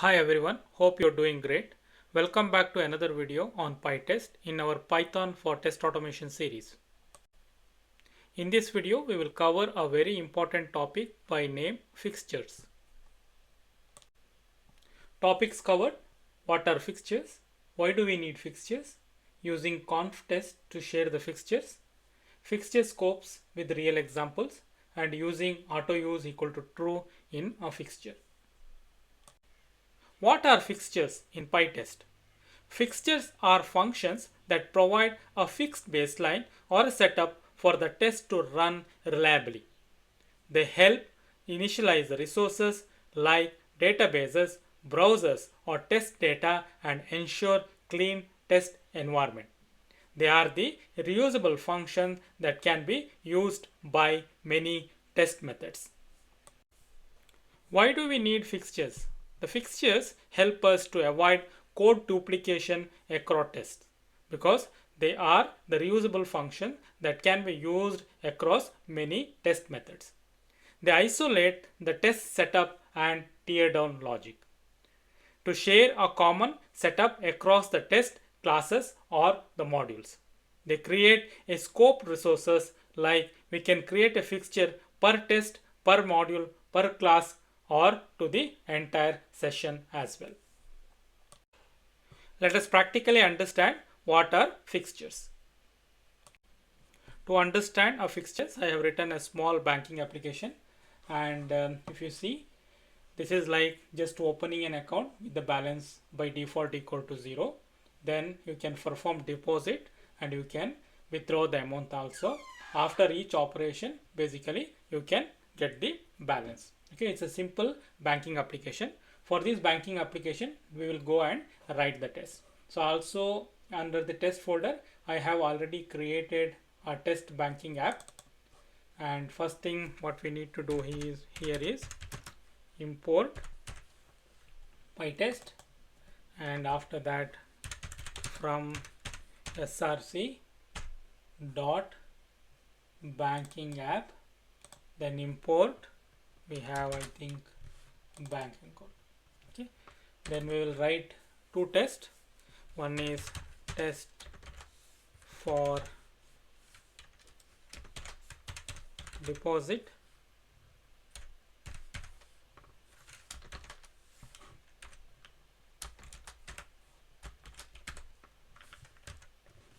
Hi everyone, hope you're doing great. Welcome back to another video on Pytest in our Python for test automation series. In this video, we will cover a very important topic by name fixtures. Topics covered: what are fixtures, why do we need fixtures, using conftest to share the fixtures, fixture scopes with real examples, and using Autouse equal to true in a fixture. What are fixtures in Pytest? Fixtures are functions that provide a fixed baseline or a setup for the test to run reliably. They help initialize the resources like databases, browsers, or test data and ensure clean test environment. They are the reusable functions that can be used by many test methods. Why do we need fixtures? The fixtures help us to avoid code duplication across tests because they are the reusable function that can be used across many test methods. They isolate the test setup and teardown logic to share a common setup across the test classes or the modules. They create a scope resources like we can create a fixture per test, per module, per class or to the entire session as well. Let us practically understand what are fixtures. To understand a fixtures, I have written a small banking application, and if you see, this is like just opening an account with the balance by default equal to 0. Then you can perform deposit and you can withdraw the amount also. After each operation, basically you can get the balance. Okay, it's a simple banking application. For this banking application, we will go and write the test. So also under the test folder, I have already created a test banking app. And first thing what we need to do here is import Pytest, and after that from src dot banking app, then import, we have I think banking code. Okay, then we will write two tests. One is test for deposit,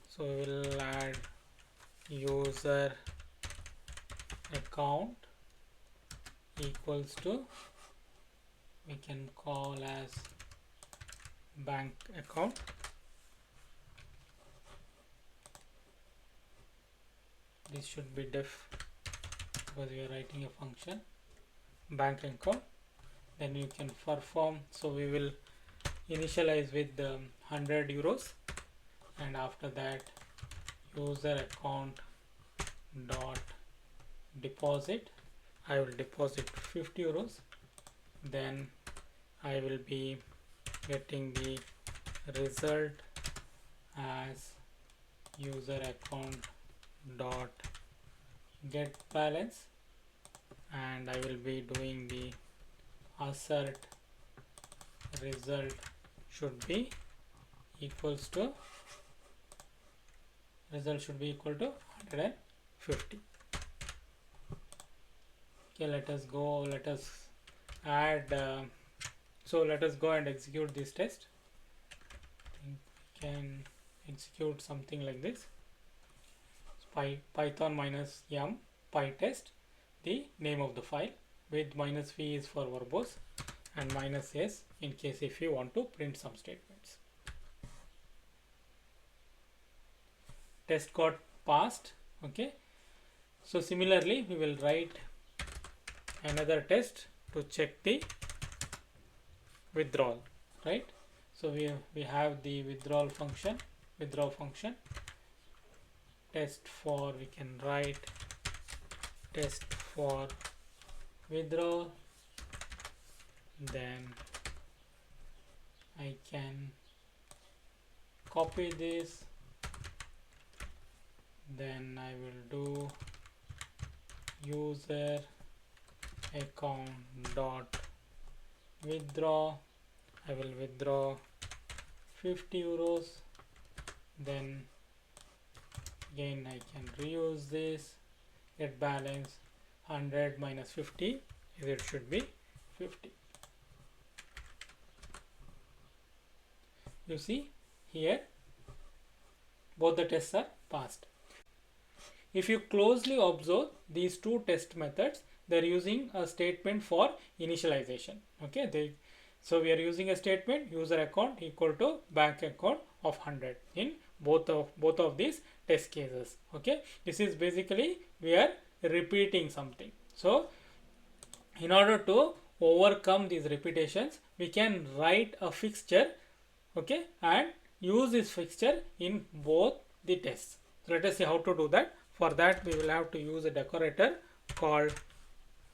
so we will add user account equals to, we can call as bank account. This should be def because we are writing a function bank account. Then you can perform, so we will initialize with 100 euros, and after that user account dot deposit, I will deposit 50 euros. Then I will be getting the result as user account dot get balance, and I will be doing the assert result should be equals to, result should be equal to 150. Okay, let us go, let us add so let us go and execute this test. I think we can execute something like this: python -m pytest, the name of the file, with -v is for verbose and -s in case if you want to print some statements. Test got passed. Okay, so similarly we will write another test to check the withdrawal, right? So we have the withdrawal function test for, we can write test for withdrawal, then I can copy this, then I will do user account dot withdraw, I will withdraw 50 euros, then again I can reuse this, get balance 100 minus 50, it should be 50. You see here both the tests are passed. If you closely observe these two test methods, they are using a statement for initialization. Okay, so we are using a statement user account equal to bank account of 100 in both of these test cases. Okay, this is basically we are repeating something. So in order to overcome these repetitions, we can write a fixture, okay, and use this fixture in both the tests. So let us see how to do that. For that, we will have to use a decorator called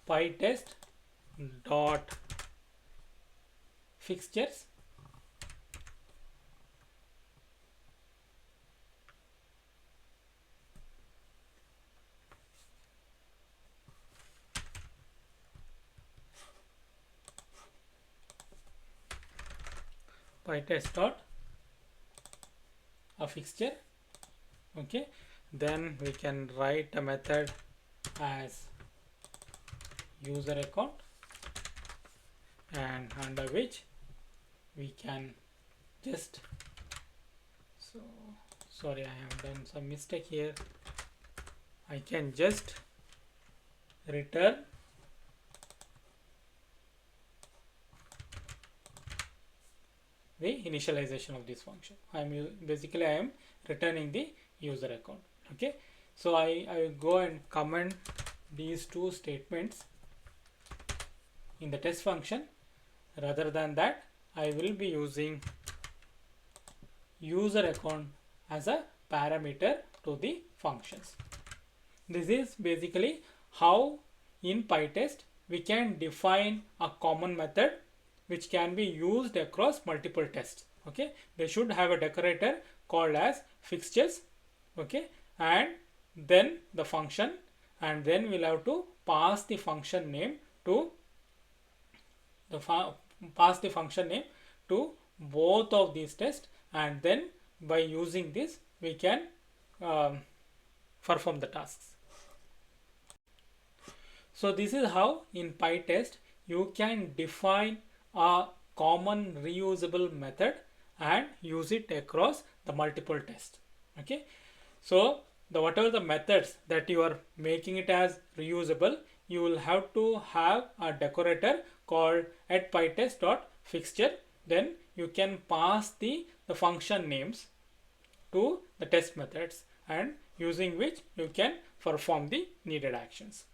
Pytest.Fixtures. Pytest.fixture. Okay, then we can write a method as user account, and under which we can just, so sorry, I have done some mistake here. I can just return the initialization of this function. I am returning the user account. Okay, so I will go and comment these two statements in the test function. Rather than that, I will be using user account as a parameter to the functions. This is basically how in Pytest we can define a common method which can be used across multiple tests. Okay, they should have a decorator called as fixtures. Okay, and then the function, and then we'll have to pass the function name to both of these tests, and then by using this we can perform the tasks. So this is how in Pytest you can define a common reusable method and use it across the multiple tests. Okay, so whatever the methods that you are making it as reusable, you will have to have a decorator called @pytest.fixture. Then you can pass the function names to the test methods, and using which you can perform the needed actions.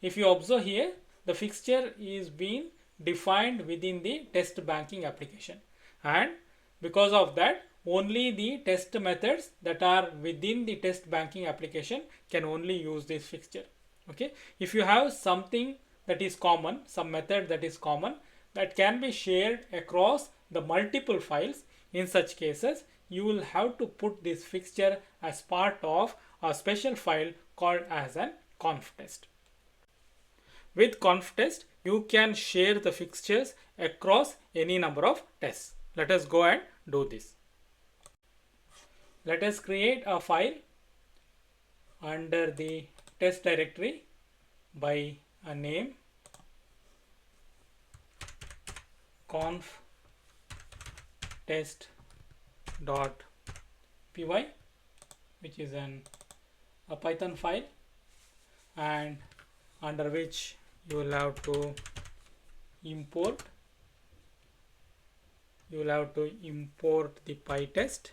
If you observe here, the fixture is being defined within the test banking application, and because of that, only the test methods that are within the test banking application can only use this fixture. Okay, if you have something that is common, some method that is common that can be shared across the multiple files, in such cases you will have to put this fixture as part of a special file called as an conftest. With conftest, you can share the fixtures across any number of tests. Let us go and do this. Let us create a file under the test directory by a name conftest.py, which is a Python file, and under which you will have to import the Pytest,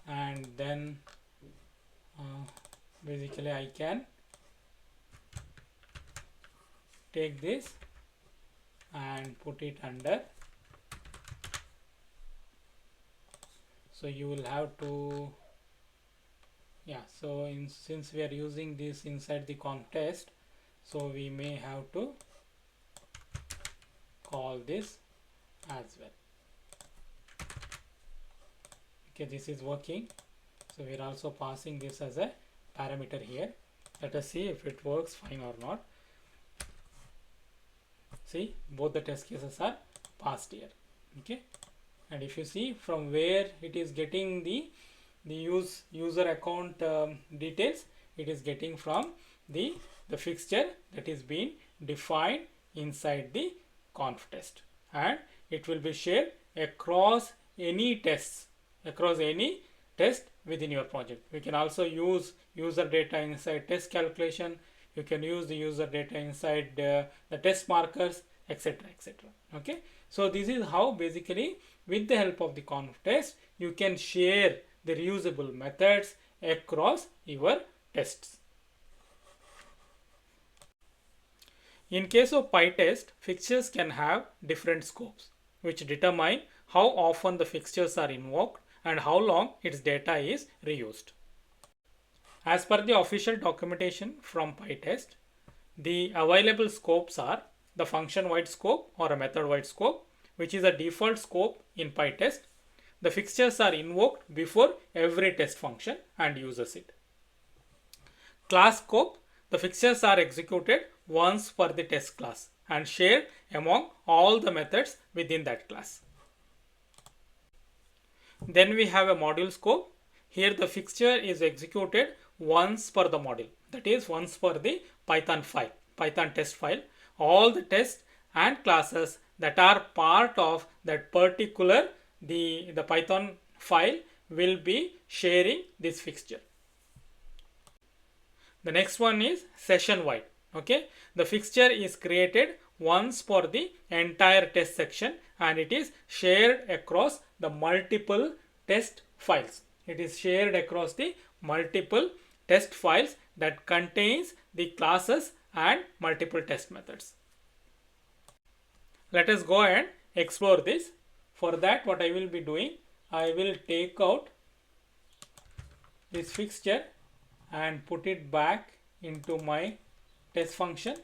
and then basically I can take this and put it under. So you will have to, so since we are using this inside the conftest, so we may have to call this as well. Okay, this is working. So we are also passing this as a parameter here. Let us see if it works fine or not. See, both the test cases are passed here. Okay, and if you see from where it is getting the user account details, it is getting from the fixture that is being defined inside the conf test, and it will be shared across any tests, across any test within your project. We can also use user data inside test calculation. You can use the user data inside the test markers, etc, etc. Okay, so this is how basically with the help of the conf test you can share the reusable methods across your tests. In case of Pytest, fixtures can have different scopes which determine how often the fixtures are invoked and how long its data is reused. As per the official documentation from Pytest, the available scopes are the function-wide scope or a method-wide scope, which is a default scope in Pytest. The fixtures are invoked before every test function and uses it. Class scope, the fixtures are executed once per the test class and shared among all the methods within that class. Then we have a module scope. Here the fixture is executed once per the module, that is once per the Python file, Python test file. All the tests and classes that are part of that particular the Python file will be sharing this fixture. The next one is session wide. Okay, the fixture is created once for the entire test section and it is shared across the multiple test files. It is shared across the multiple test files that contains the classes and multiple test methods. Let us go and explore this. For that, what I will be doing, I will take out this fixture and put it back into my test function.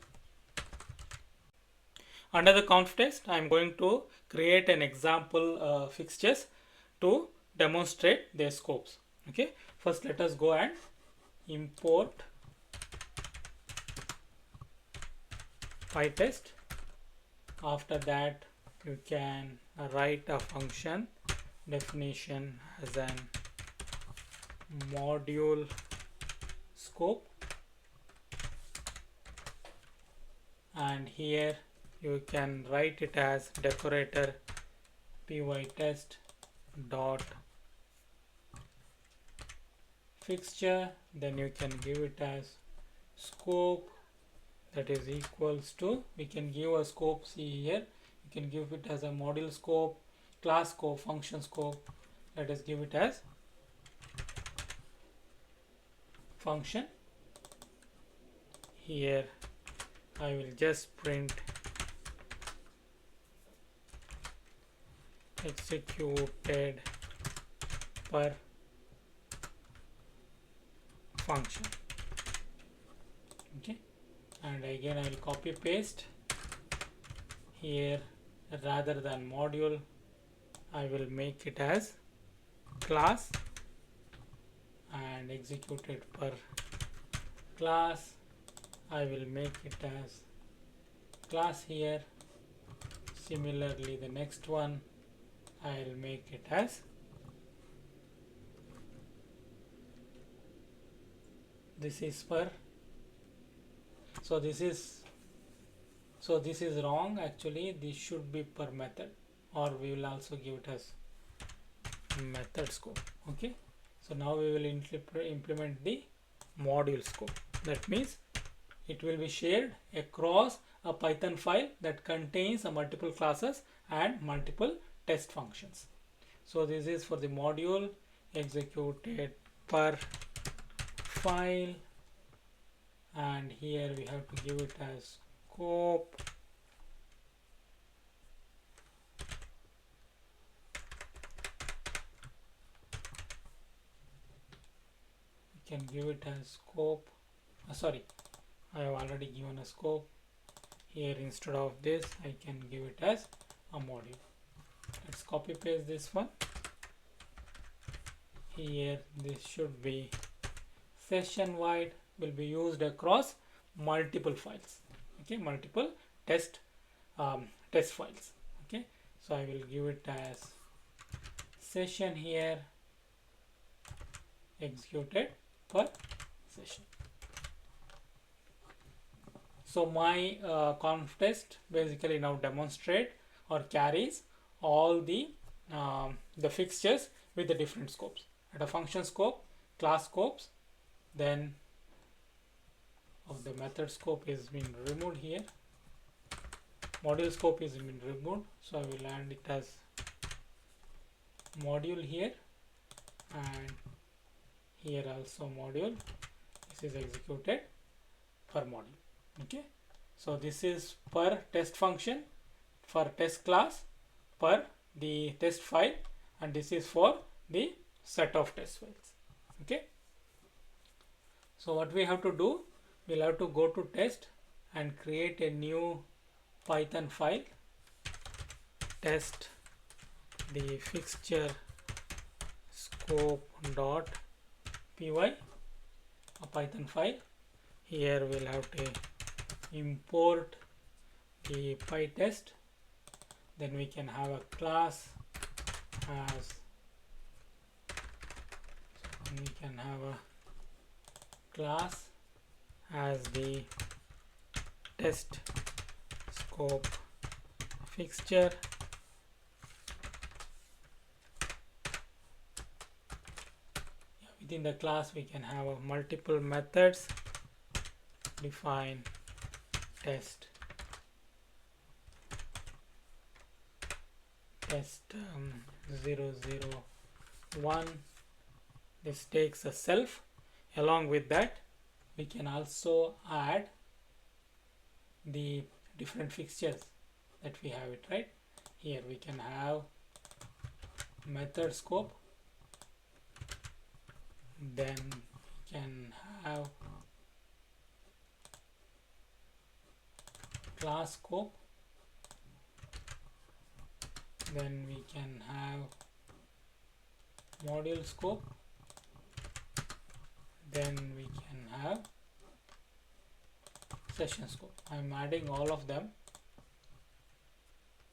Under the conf test, I am going to create an example fixtures to demonstrate their scopes. Okay, first let us go and import Pytest. After that, you can write a function definition as an module scope, and here you can write it as decorator pytest dot fixture. Then you can give it as scope that is equals to, we can give a scope. See here, you can give it as a module scope, class scope, function scope. Let us give it as function. Here I will just print executed per function. Okay, and again I will copy paste here, rather than module I will make it as class and executed per class. I will make it as class here. Similarly, the next one I will make it as this is per. So this is wrong. Actually, this should be per method, or we will also give it as method scope. Okay, so now we will implement the module scope. That means it will be shared across a Python file that contains a multiple classes and multiple test functions. So this is for the module executed per file, and here we have to give it as scope. We can give it as scope. Sorry, I have already given a scope. Here instead of this I can give it as a module. Let's copy paste this one. Here this should be session wide, will be used across multiple files. Okay, multiple test test files. Okay, so I will give it as session here, executed per session. So my conf test basically now demonstrate or carries all the fixtures with the different scopes. At a function scope, class scopes, then of the method scope is being removed here. Module scope is being removed, so I will add it as module here, and here also module. This is executed per module. Okay, so this is per test function, for test class, per the test file, and this is for the set of test files. Okay, so what we have to do, we'll have to go to test and create a new Python file, test the fixture scope.py, a Python file. Here we'll have to import the Pytest, then we can have a class as, we can have a class as the test scope fixture. Within the class we can have multiple methods, define test 001. This takes a self. Along with that we can also add the different fixtures that we have it, right? Here we can have method scope, then we can have class scope, then we can have module scope, then we can have session scope. I'm adding all of them.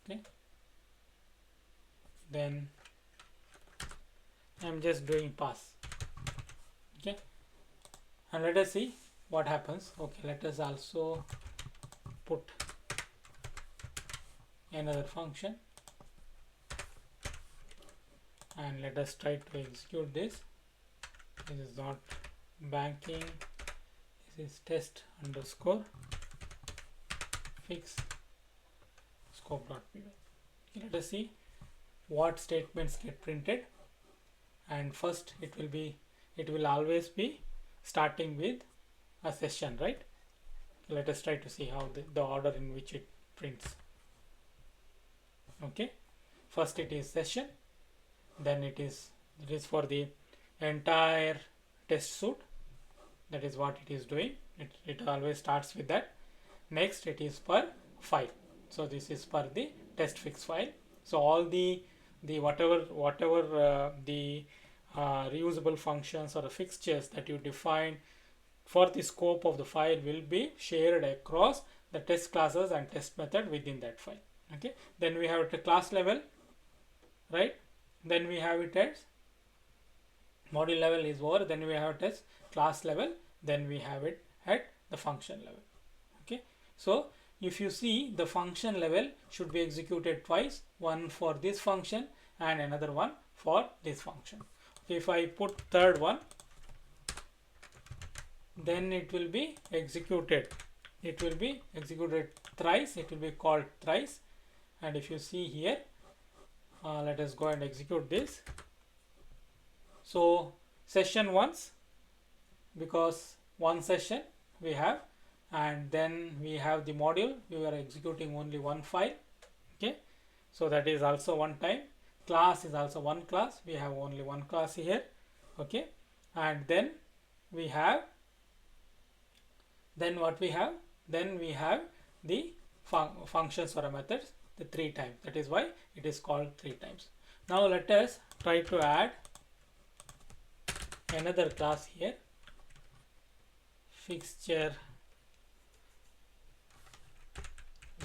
Okay, then I'm just doing pass. Okay, and let us see what happens. Okay, let us also put another function and let us try to execute this. This is not banking, this is test underscore fix scope.py. Let us see what statements get printed, and first it will always be starting with a session, right? Let us try to see how the order in which it prints. Okay, first it is session, then it is for the entire test suite. That is what it is doing. It always starts with that. Next it is per file, so this is per the test fix file. So all the whatever the reusable functions or the fixtures that you define for the scope of the file will be shared across the test classes and test method within that file. Okay, then we have it at class level, right? Then we have it as module level is over, then we have it as class level, then we have it at the function level. Okay, so if you see, the function level should be executed twice, one for this function and another one for this function. Okay, if I put third one, then it will be executed. It will be executed thrice. It will be called thrice. And if you see here, let us go and execute this. So session once, because one session we have, and then we have the module, we are executing only one file. Okay, so that is also one time. Class is also one class, we have only one class here. Okay, and then we have, then what we have, then we have the functions or methods, the 3 times. That is why it is called 3 times. Now let us try to add another class here, fixture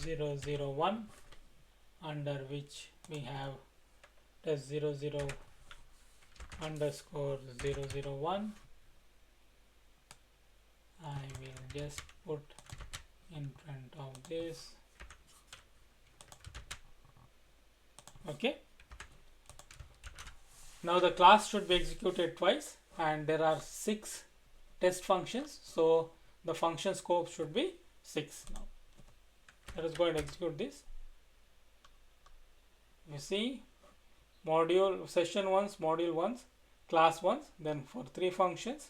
001, under which we have test 00 underscore 001. I will just put in front of this. Okay. Now the class should be executed twice, and there are 6 test functions, so the function scope should be 6 now. Let us go and execute this. You see, module session once, module once, class once, then for 3 functions.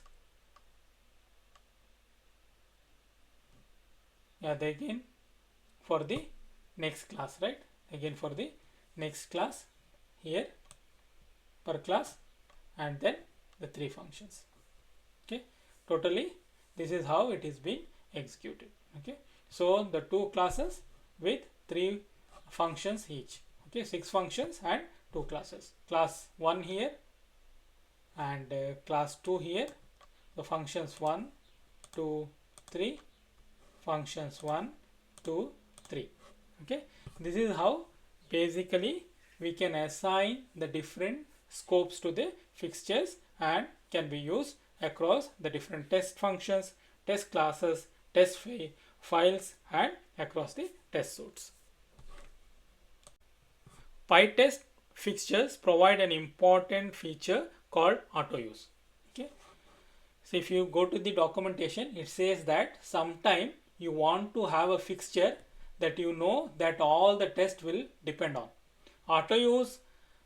Yeah, they again for the next class, right? Again for the next class here per class, and then the 3 functions. Okay, totally this is how it is being executed. Okay, so the 2 classes with 3 functions each. Okay, 6 functions and 2 classes. Class 1 here and class 2 here. The functions 1, 2, 3. Functions 1, 2, 3. Okay, this is how basically we can assign the different scopes to the fixtures and can be used across the different test functions, test classes, test files, and across the test suites. Pytest fixtures provide an important feature called Autouse. Okay, so if you go to the documentation, it says that sometime you want to have a fixture that you know that all the tests will depend on. Autouse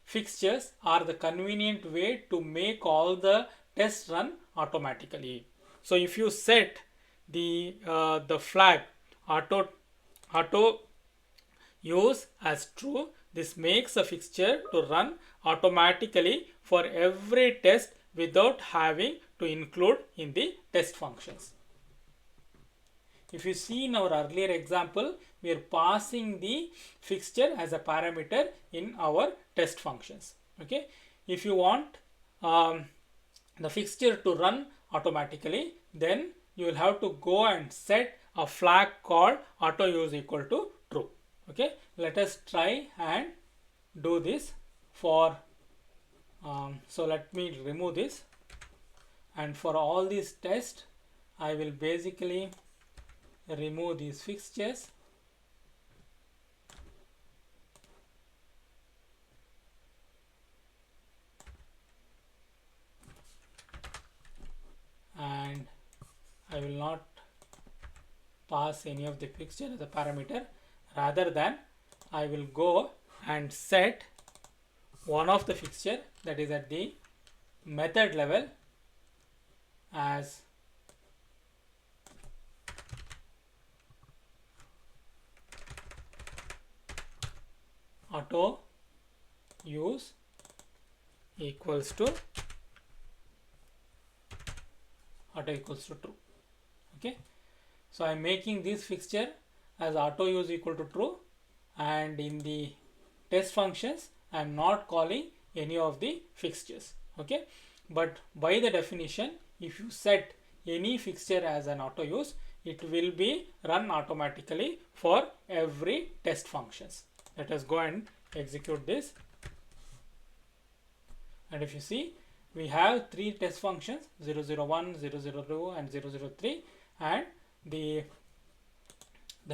fixtures are the convenient way to make all the tests run automatically. So if you set the flag auto use as true, this makes a fixture to run automatically for every test without having to include in the test functions. If you see in our earlier example, we are passing the fixture as a parameter in our test functions. Okay, if you want the fixture to run automatically, then you will have to go and set a flag called Autouse equal to true. Okay, let us try and do this for so let me remove this, and for all these tests I will basically remove these fixtures and I will not pass any of the fixture as a parameter. Rather than I will go and set one of the fixture that is at the method level as auto use equals to true. Okay, so I am making this fixture as auto use equal to true, and in the test functions I am not calling any of the fixtures. Okay, but by the definition, if you set any fixture as an auto use, it will be run automatically for every test functions. Let us go and execute this, and if you see, we have 3 test functions 001, 002 and 003, and the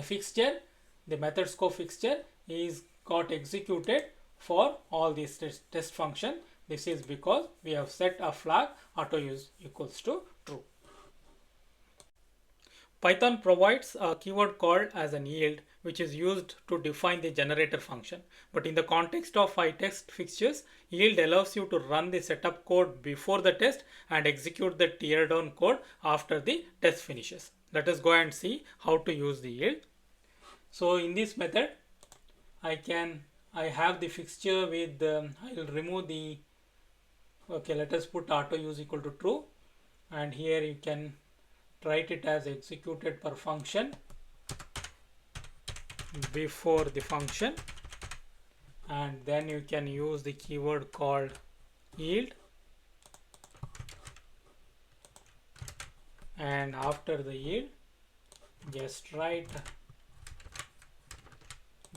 fixture, the method scope fixture is got executed for all these test function. This is because we have set a flag auto use equals to true. Python provides a keyword called as an yield, which is used to define the generator function. But in the context of Pytest fixtures, yield allows you to run the setup code before the test and execute the teardown code after the test finishes. Let us go and see how to use the yield. So in this method, I have the fixture with I will remove the okay, let us put auto use equal to true, and here you can write it as executed per function before the function, and then you can use the keyword called yield, and after the yield just write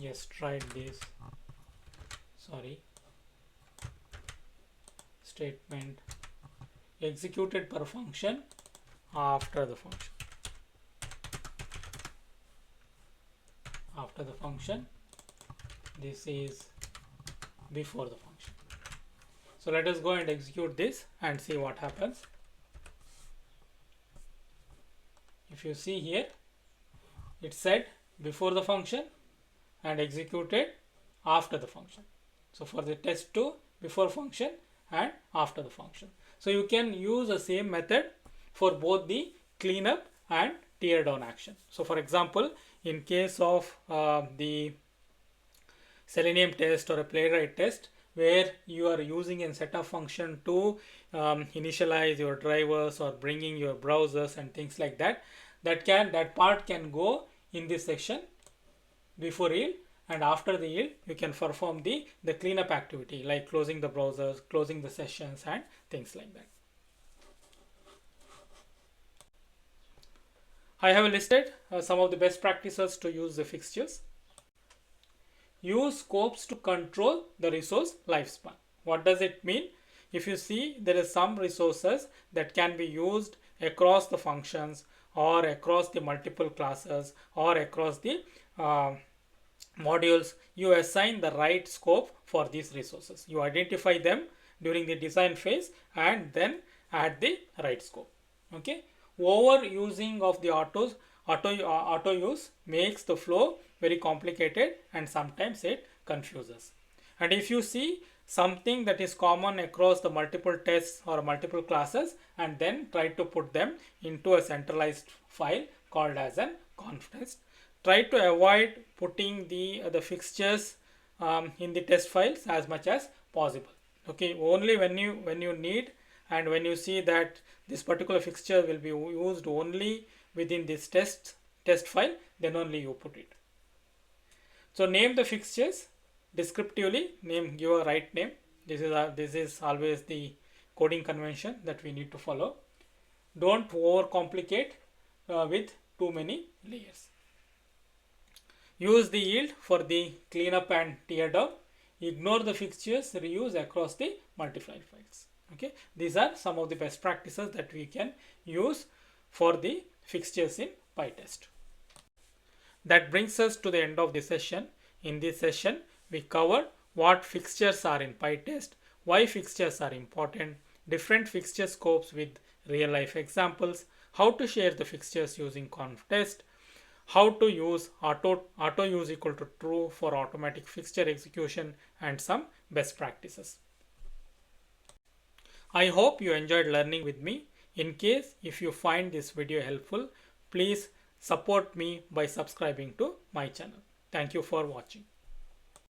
Yes, tried this. Sorry. Statement executed per function after the function. After the function. This is before the function. So let us go and execute this and see what happens. If you see here, it said before the function and executed after the function. So for the test2, before function and after the function. So you can use the same method for both the cleanup and tear down action. So for example, in case of the Selenium test or a playwright test, where you are using a setup function to initialize your drivers or bringing your browsers and things like that, that part can go in this section before yield, and after the yield you can perform the cleanup activity like closing the browsers, closing the sessions and things like that. I have listed some of the best practices to use the fixtures. Use scopes to control the resource lifespan. What does it mean? If you see, there is some resources that can be used across the functions or across the multiple classes or across the modules. You assign the right scope for these resources. You identify them during the design phase and then add the right scope. Okay. Overusing of the auto use makes the flow very complicated and sometimes it confuses. And if you see something that is common across the multiple tests or multiple classes and then try to put them into a centralized file called as an conftest, try to avoid putting the fixtures in the test files as much as possible. Okay, only when you need and when you see that this particular fixture will be used only within this test file, then only you put it. So name the fixtures descriptively, give a right name. This is always the coding convention that we need to follow. Don't overcomplicate with too many layers. Use the yield for the cleanup and tear down. Ignore the fixtures reuse across the multiple files. Okay, these are some of the best practices that we can use for the fixtures in Pytest. That brings us to the end of the session. In this session, we covered what fixtures are in Pytest, why fixtures are important, different fixture scopes with real life examples, how to share the fixtures using conftest, how to use auto use equal to true for automatic fixture execution, and some best practices. I hope you enjoyed learning with me. In case if you find this video helpful, please support me by subscribing to my channel. Thank you for watching.